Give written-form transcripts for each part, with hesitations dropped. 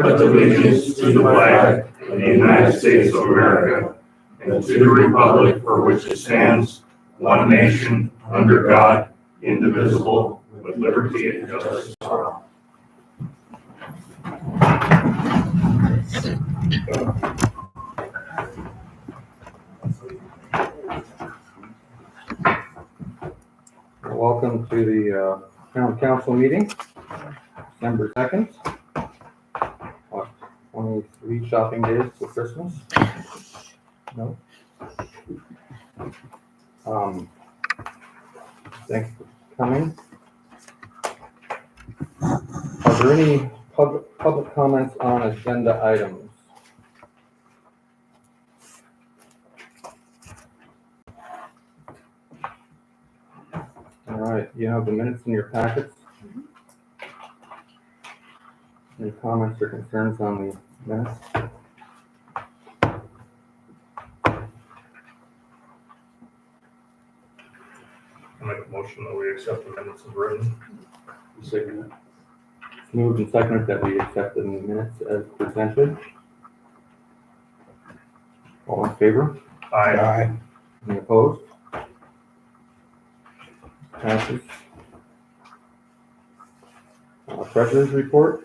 pledge allegiance to the flag of the United States of America and to the republic for which it stands, one nation, under God, indivisible, with liberty and justice for all. Welcome to the town council meeting, December 2nd. 23 shopping days for Christmas. No. Thanks for coming. Are there any public comments on agenda items? All right, you have the minutes in your packets. Any comments or concerns on the minutes? I make a motion that we accept the minutes as written. Second. It's moved and seconded that we accept the minutes as presented. All in favor? Aye. Any opposed? Passes. Treasurer's report.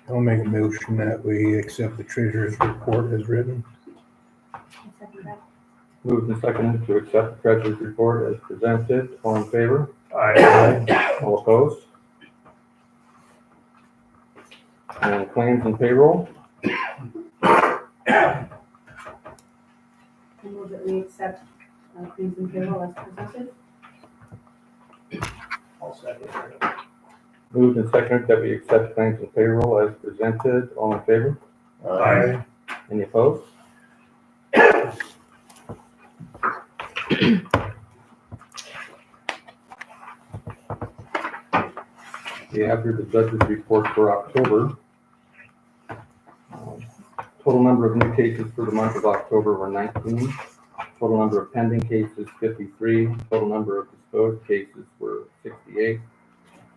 I'll make a motion that we accept the treasurer's report as written. Moved and seconded to accept the treasurer's report as presented. All in favor? Aye. All opposed? And claims and payroll. I move that we accept claims and payroll as presented. I'll second. Moved and seconded that we accept claims and payroll as presented. All in favor? Aye. Any opposed? We have here the judge's report for October. Total number of new cases for the month of October were 19. Total number of pending cases, 53. Total number of disposed cases were 68.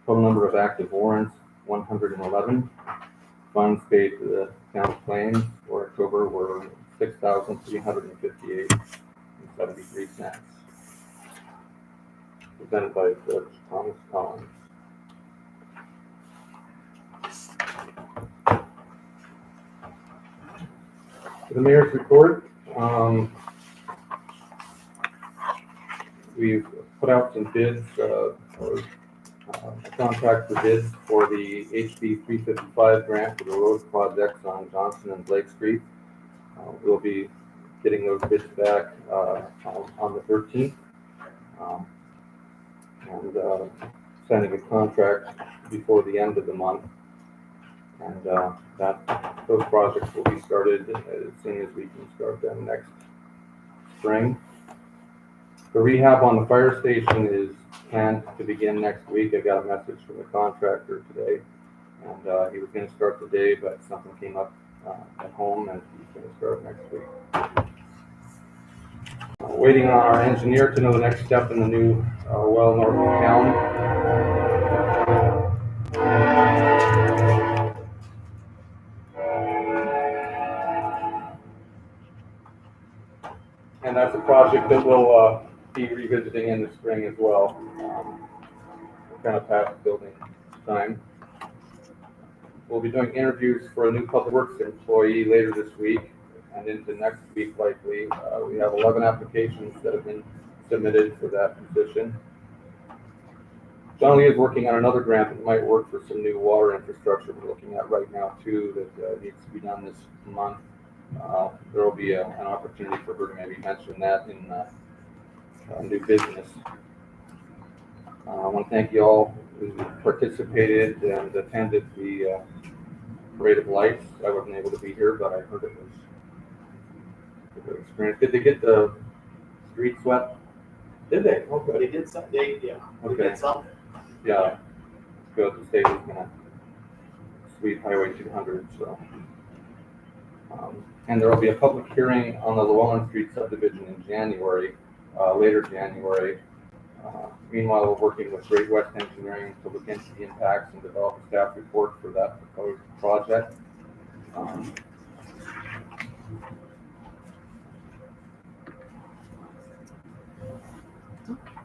Total number of active warrants, 111. Funds paid to the town claims for October were $6,358.73. Presented by Judge Thomas Collins. The mayor's report. We've put out some bids or contract for bids for the HB 355 grant for the road projects on Johnson and Blake Street. We'll be getting those bids back on the 13th and sending a contract before the end of the month. And those projects will be started as soon as we can start them next spring. The rehab on the fire station is planned to begin next week. I got a message from the contractor today, and he was going to start today, but something came up at home, and he's going to start next week. Waiting on our engineer to know the next step in the new well north of town. And that's a project that we'll be revisiting in the spring as well. We're kind of past building time. We'll be doing interviews for a new public works employee later this week and into next week likely. We have 11 applications that have been submitted for that position. John Lee is working on another grant that might work for some new water infrastructure we're looking at right now too that needs to be done this month. There will be an opportunity for her to maybe mention that in new business. I want to thank you all who participated and attended the Parade of Lights. I wasn't able to be here, but I heard it was a good experience. Did they get the street swept? Did they? Okay. They did something, they did something. Yeah. Good. The state was gonna sweep Highway 200, so. And there will be a public hearing on the Llewellyn Street subdivision in January, later January. Meanwhile, we're working with Great West Engineering to look into the impacts and develop a staff report for that proposed project.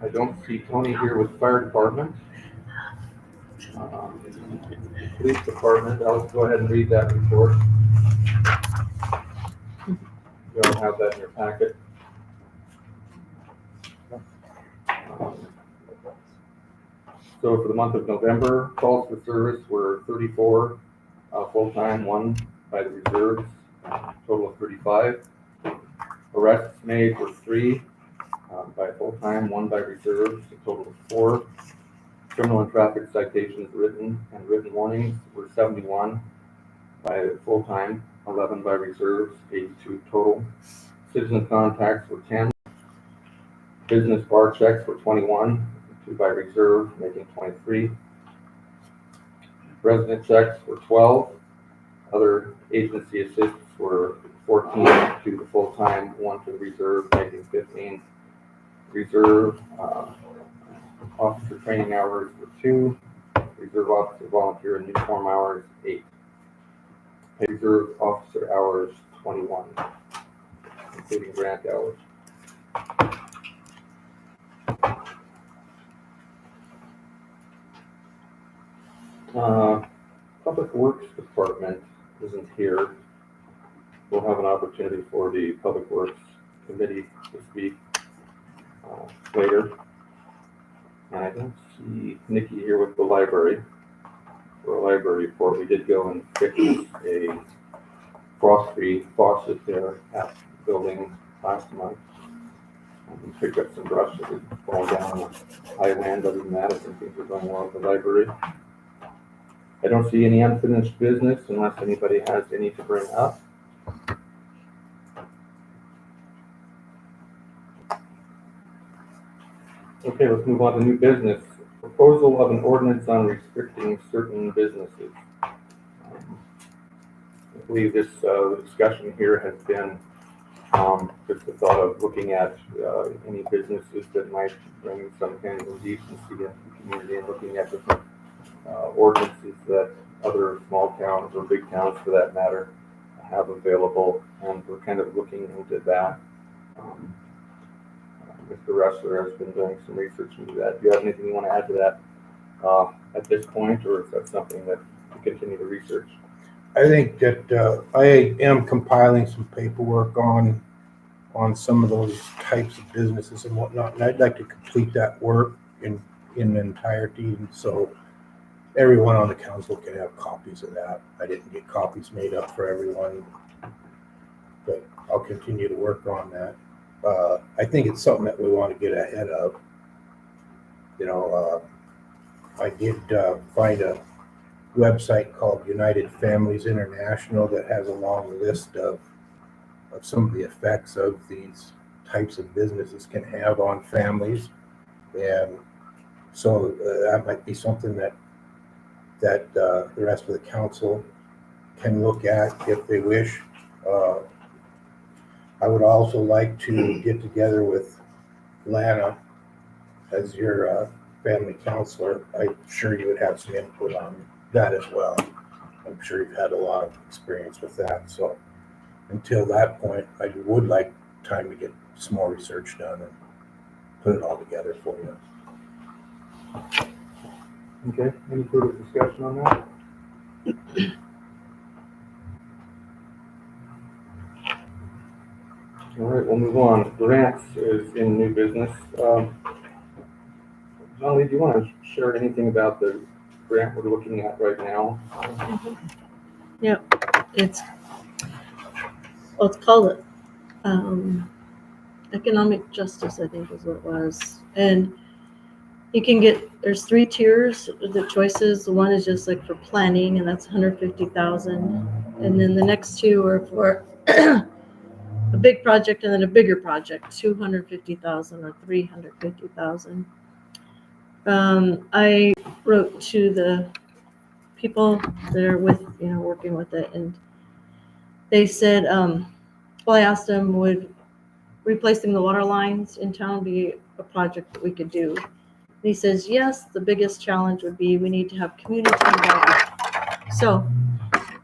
I don't see Tony here with fire department. Police department, I'll go ahead and read that report. You all have that in your packet. So for the month of November, calls for service were 34 full-time, 1 by the reserves, total of 35. Arrests made were 3 by full-time, 1 by reserves, a total of 4. Criminal and traffic citations written and written warnings were 71 by full-time, 11 by reserves, 82 total. Citizen contacts were 10. Business bar checks were 21, 2 by reserve, making 23. Resident checks were 12. Other agency assists were 14, 2 to full-time, 1 to reserve, making 15. Reserve officer training hours were 2. Reserve officer volunteer and uniform hours, 8. Reserve officer hours, 21, including grant hours. Public Works Department isn't here. We'll have an opportunity for the Public Works Committee to speak later. And I don't see Nikki here with the library. For a library report, we did go and fix a frost-free faucet there at the building last month. And we picked up some brush that had fallen down on the high land. Other than that, I think things are going well at the library. I don't see any unfinished business unless anybody has any to bring up. Okay, let's move on to new business. Proposal of an ordinance on restricting certain businesses. I believe this discussion here has been just the thought of looking at any businesses that might bring some kind of indecency into the community and looking at different ordinances that other small towns or big towns for that matter have available, and we're kind of looking into that. Mr. Ressler has been doing some research into that. Do you have anything you want to add to that at this point, or is that something that you continue to research? I think that I am compiling some paperwork on some of those types of businesses and whatnot, and I'd like to complete that work in entirety, and so everyone on the council can have copies of that. I didn't get copies made up for everyone, but I'll continue to work on that. I think it's something that we want to get ahead of. You know, I did find a website called United Families International that has a long list of some of the effects of these types of businesses can have on families, and so that might be something that the rest of the council can look at if they wish. I would also like to get together with Lana as your family counselor. I'm sure you would have some input on that as well. I'm sure you've had a lot of experience with that. So until that point, I would like time to get some more research done and put it all together for you. Okay, any further discussion on that? All right, we'll move on. Grants is in new business. John Lee, do you want to share anything about the grant we're looking at right now? It's called economic justice, I think is what it was. And you can there's 3 tiers, the choices. The one is just like for planning, and that's $150,000. And then the next 2 are for a big project and then a bigger project, $250,000 or $350,000. I wrote to the people that are working with it, and they said, well, I asked them, would replacing the water lines in town be a project that we could do? And he says, yes, the biggest challenge would be we need to have community involvement. So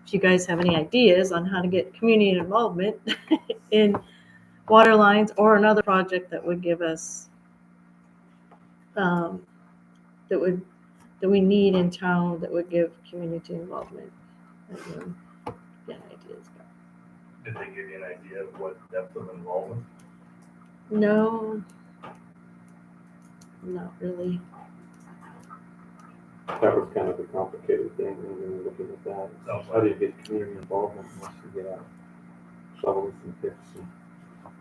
if you guys have any ideas on how to get community involvement in water lines or another project that would give us, that we need in town that would give community involvement. Get ideas. Did they give you an idea of what depth of involvement? No, not really. That was kind of a complicated thing when we were looking at that. Sounds How do like you get community involvement unless you get out shovels and picks and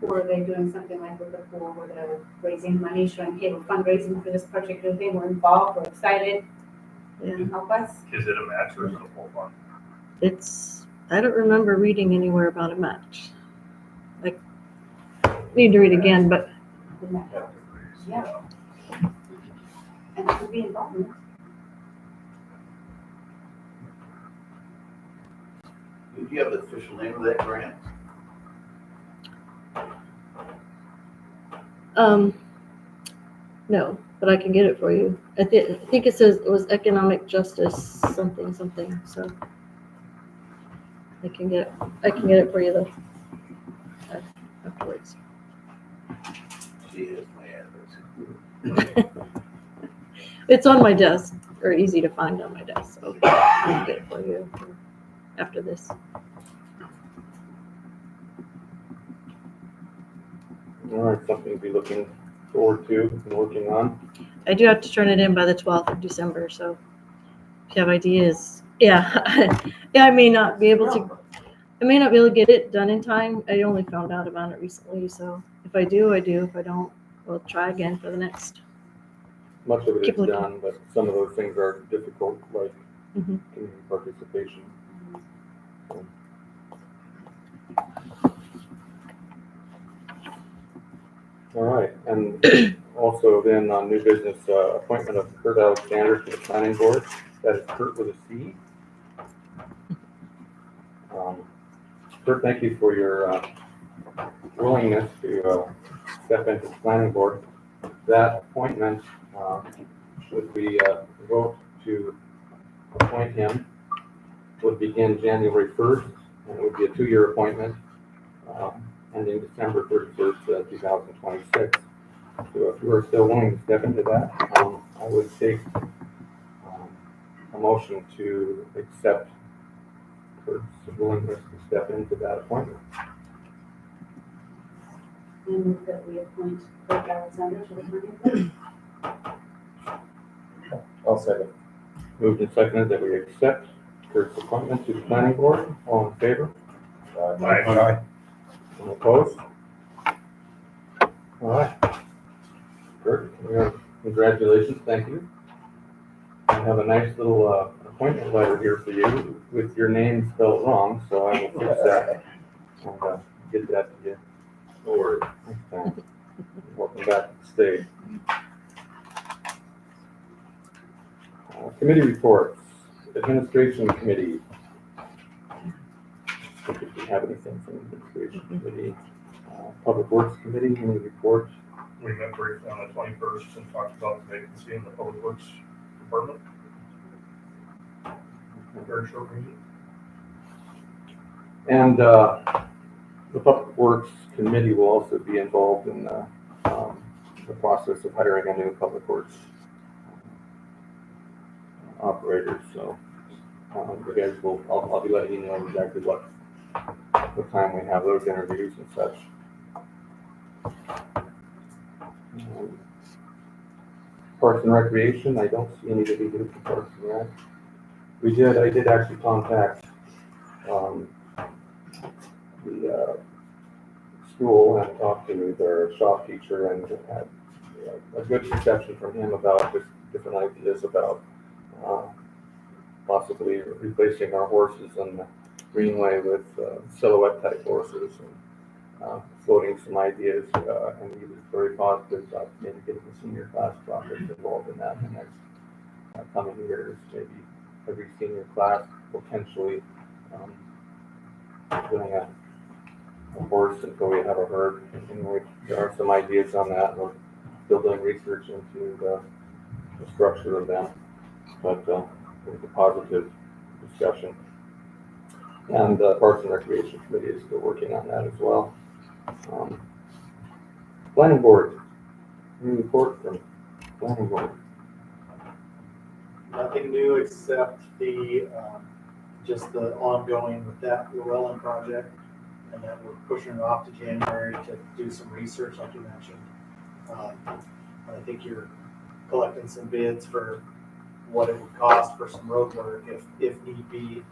Were they doing something like with the pool, where they're raising money, showing, hey, we're fundraising for this particular thing, we're involved, we're excited, Yeah, can you help us? is it a match or is it a full fund? I don't remember reading anywhere about a match. Like, need to read again, but Yeah. And it could be involvement. Do you have the official name of that grant? no, but I can get it for you. I think it says it was economic justice, something, so. I can get it for you though. Afterwards. She has my address. It's on my desk, or easy to find on my desk, so I can get it for you after this. all right, something to be looking forward to and working on. I do have to turn it in by the 12th of December, so if you have ideas, yeah. Yeah, I may not be able to get it done in time. I only found out about it recently, so if I do, I do. If I don't, we'll try again for the next. Much of it Keep is looking. done, but some of those things are difficult, like Mhm. community participation. All right, and also then on new business, appointment of Kurt Alexander to the planning board. That is Kurt with a C. Kurt, thank you for your willingness to step into the planning board. That appointment, should we vote to appoint him, would begin January 1st, and it would be a 2-year appointment, ending December 31st, 2026. So if you are still willing to step into that, I would take a motion to accept Kurt's willingness to step into that appointment. I move that we appoint Craig Alexander to the planning board. I'll second. Moved and seconded that we accept Kurt's appointment to the planning board. All in favor? Aye. Any opposed? All right. Kurt, congratulations, thank you. I have a nice little appointment letter here for you with your name spelled wrong, so I will fix that and get that to you. No worries. Next time. Welcome back to the state. Committee reports, administration committee. If you have anything from the administration committee, public works committee, any reports? We met briefly on the 21st and talked about the vacancy in the public works department. Very short meeting. And the public works committee will also be involved in the process of hiring a new public works operators. So you guys will, I'll be letting you know exactly what time we have those interviews and such. Parks and Recreation, I don't see anybody new for Parks and Rec. I did actually contact the school and talked to their shop teacher and had a good reception from him about just different ideas about possibly replacing our horses on the greenway with silhouette type horses and floating some ideas. And he was very positive about maybe getting the senior class project involved in that in the next coming years. Maybe every senior class potentially doing a horse until we have a herd. And there are some ideas on that. We're still doing research into the structure of them, but it was a positive discussion. And the Parks and Recreation Committee is still working on that as well. Planning Board, any report from Planning Board? Nothing new except just the ongoing with that Llewellyn project. And then we're pushing it off to January to do some research like you mentioned. I think you're collecting some bids for what it would cost for some road work if need be.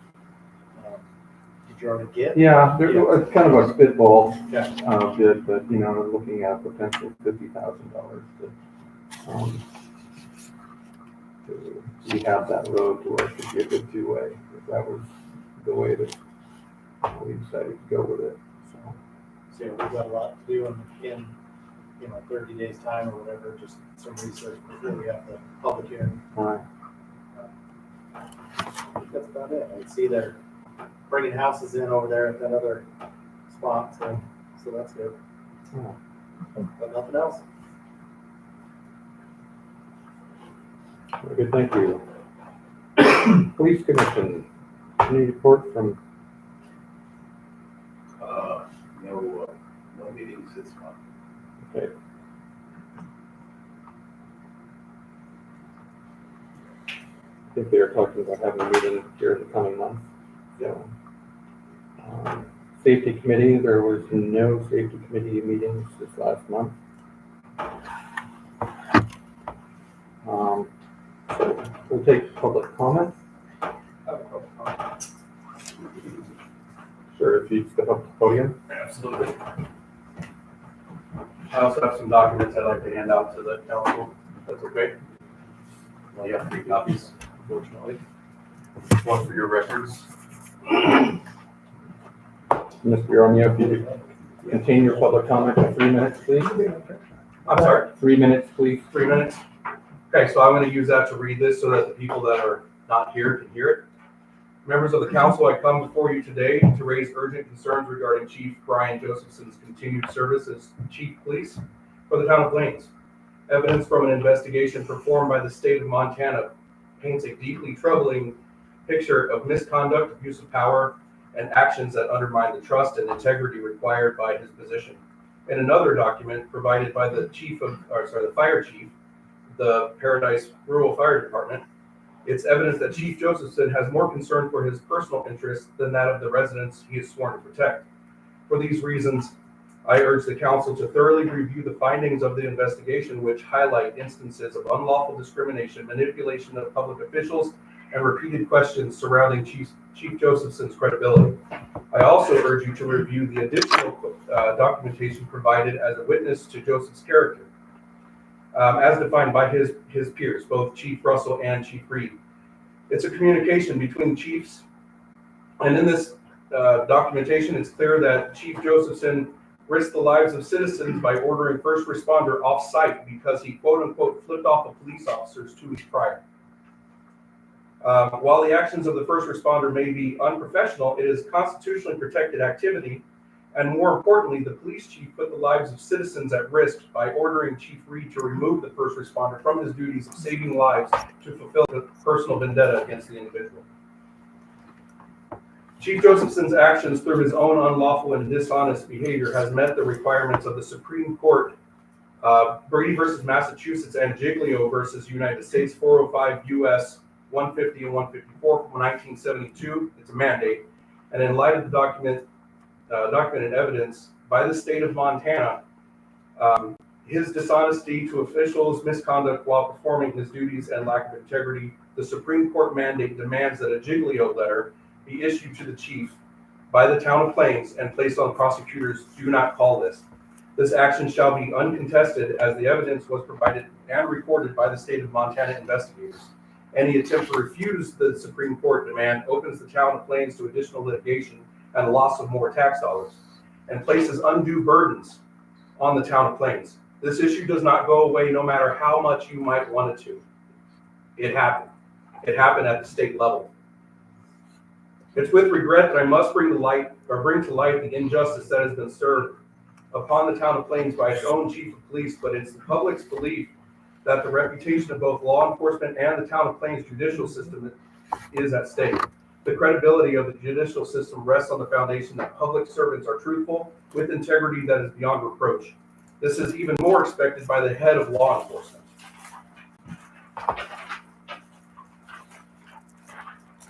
Did you already get? Yeah, it's kind of a spitball Yeah. bid, but we're looking at potential $50,000 to rehab that road to where it could be a good two-way. If that was the way that we decided to go with it. So we've got a lot to do in 30 days time or whatever, just some research before we have the public hearing. All right. I think that's about it. I see they're bringing houses in over there at that other spot, so that's good. Yeah. But nothing else. Very good, thank you. Police Commission, any report from? No meetings this month. Okay. I think they are talking about having a meeting here in the coming month. So, Safety Committee, there was no Safety Committee meetings this last month. So we'll take public comment. Sure, if you step up to the podium. Absolutely. I also have some documents I'd like to hand out to the council, if that's okay. Well, you have 3 copies, unfortunately. One for your records. Mr. Armia, if you could contain your public comment in 3 minutes, please. I'm sorry, 3 minutes, please. 3 minutes? Okay, so I'm going to use that to read this so that the people that are not here can hear it. Members of the council, I come before you today to raise urgent concerns regarding Chief Brian Josephson's continued service as Chief Police for the town of Plains. Evidence from an investigation performed by the state of Montana paints a deeply troubling picture of misconduct, abuse of power, and actions that undermine the trust and integrity required by his position. In another document provided by the fire chief, the Paradise Rural Fire Department, it's evidence that Chief Josephson has more concern for his personal interests than that of the residents he is sworn to protect. For these reasons, I urge the council to thoroughly review the findings of the investigation, which highlight instances of unlawful discrimination, manipulation of public officials, and repeated questions surrounding Chief Josephson's credibility. I also urge you to review the additional documentation provided as a witness to Joseph's character, as defined by his peers, both Chief Russell and Chief Reed. It's a communication between chiefs, and in this documentation, it's clear that Chief Josephson risked the lives of citizens by ordering first responder off-site because he quote-unquote flipped off the police officers 2 weeks prior. While the actions of the first responder may be unprofessional, it is constitutionally protected activity. And more importantly, the police chief put the lives of citizens at risk by ordering Chief Reed to remove the first responder from his duties of saving lives to fulfill a personal vendetta against the individual. Chief Josephson's actions through his own unlawful and dishonest behavior has met the requirements of the Supreme Court, Brady versus Massachusetts and Giglio versus United States, 405 U.S. 150 and 154 from 1972. It's a mandate. And in light of the documented evidence by the state of Montana, his dishonesty to officials, misconduct while performing his duties, and lack of integrity, the Supreme Court mandate demands that a Giglio letter be issued to the chief by the town of Plains and placed on prosecutors' do not call list. This action shall be uncontested as the evidence was provided and recorded by the state of Montana investigators. Any attempt to refuse the Supreme Court demand opens the town of Plains to additional litigation and loss of more tax dollars, and places undue burdens on the town of Plains. This issue does not go away no matter how much you might want it to. It happened. It happened at the state level. It's with regret that I must bring to light the injustice that has been served upon the town of Plains by its own chief of police, but it's the public's belief that the reputation of both law enforcement and the town of Plains judicial system is at stake. The credibility of the judicial system rests on the foundation that public servants are truthful with integrity that is beyond reproach. This is even more expected by the head of law enforcement.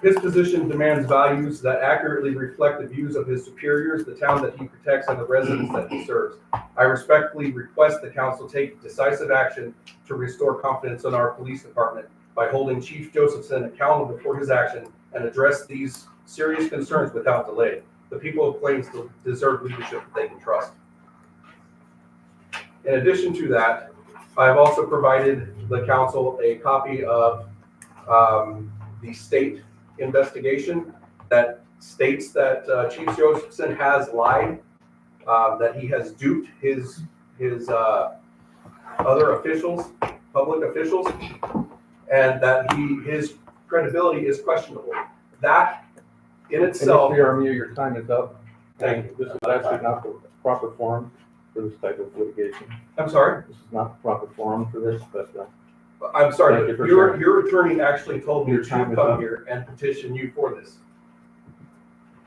His position demands values that accurately reflect the views of his superiors, the town that he protects, and the residents that he serves. I respectfully request the council take decisive action to restore confidence in our police department by holding Chief Josephson accountable for his action and address these serious concerns without delay. The people of Plains deserve leadership that they can trust. In addition to that, I have also provided the council a copy of the state investigation that states that Chief Josephson has lied, that he has duped his other officials, public officials, and that his credibility is questionable. That in itself. Mr. Armia, your time is up. Thank you. This is actually not the proper forum for this type of litigation. I'm sorry? This is not the proper forum for this, but I'm sorry, Thank you but for sharing. your attorney actually told me Your to time is come up. here and petition you for this. You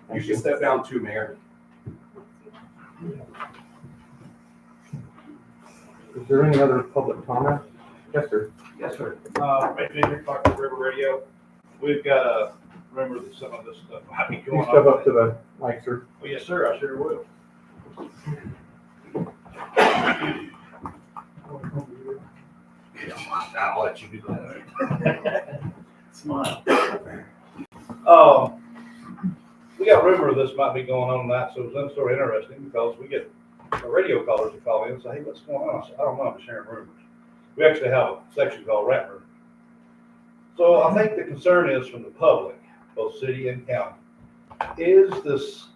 thank should you. step down too, Mayor. Is there any other public comment? Yes, sir. Yes, sir. Rick Henry, Clark River Radio. We've got to remember that some of this stuff might be Can going you on. step up to the mic, sir? Well, yes, sir, I sure will. I'll let you do that. Smile. We got a rumor this might be going on tonight, so it's sort of interesting because we get radio callers to call in and say, hey, what's going on? I said, I don't know, I'm just sharing rumors. We actually have a section called Rat Rumors. So I think the concern is from the public, both city and county.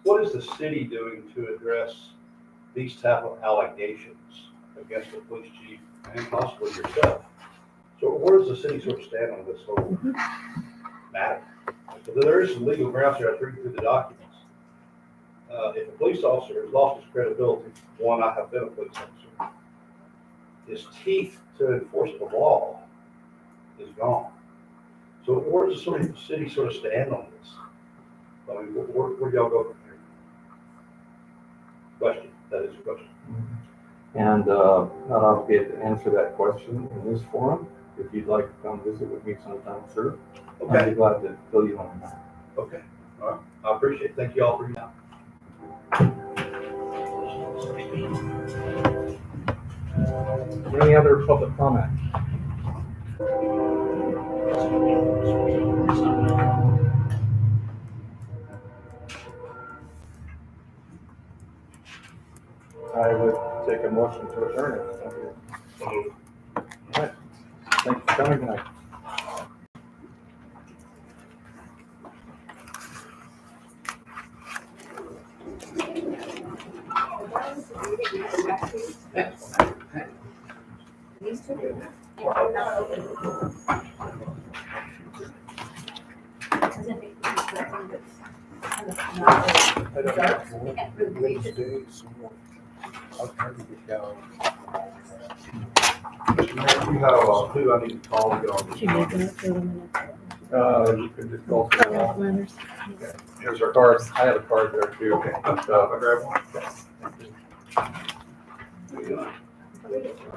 What is the city doing to address these type of allegations against the police chief and possibly yourself? So where does the city sort of stand on this whole matter? So there is some legal grounds here. I was reading through the documents. If a police officer has lost his credibility, one, I have been a police officer, his teeth to enforce the law is gone. So where does the city sort of stand on this? I mean, where do y'all go from here? Question, that is a question. And not obligated to answer that question in this forum. If you'd like to come visit with me sometime, sir, I'd Okay, be glad to fill you in. okay, all right, I appreciate it. Thank you all for your time. Any other public comment? I would take a motion to adjourn it. Thank you. All right. Thanks for coming tonight. Wednesday, so I'll try to get down. You have, who I need to call to get on She made that for the minute. You could just call for the Letters. Here's our card. I have a card there too. Okay, I'll grab one.